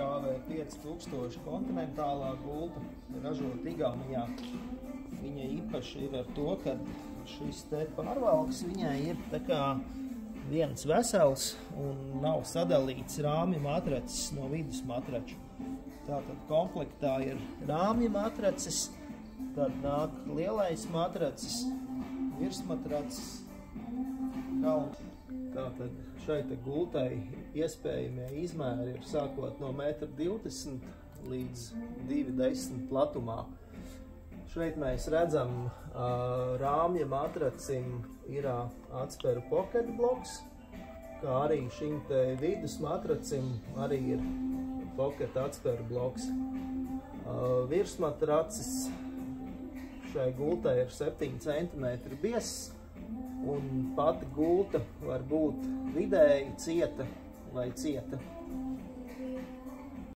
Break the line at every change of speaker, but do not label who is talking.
KV5000 kontinentālā gulta, ražota Igaunijā. Viņa īpaši ir ar to, ka šis te pārvalks viņai ir tā kā viens vesels un nav sadalīts rāmja matracis no vidus matraču. Tātad komplektā ir rāmja matracis, tad nāk lielais matracis, virsmatracis, kalns. Tātad šai te gultai iespējamie izmēri ir sākot no 1,20 m līdz 2,10 m platumā. Šeit mēs redzam rāmja matracim ir atsperu pocket bloks, kā arī šim te vidus matracim arī ir pocket atsperu bloks. Virsmatracis šai gultai ir 7 cm biezs, un pati gulta var būt vidēji cieta vai cieta.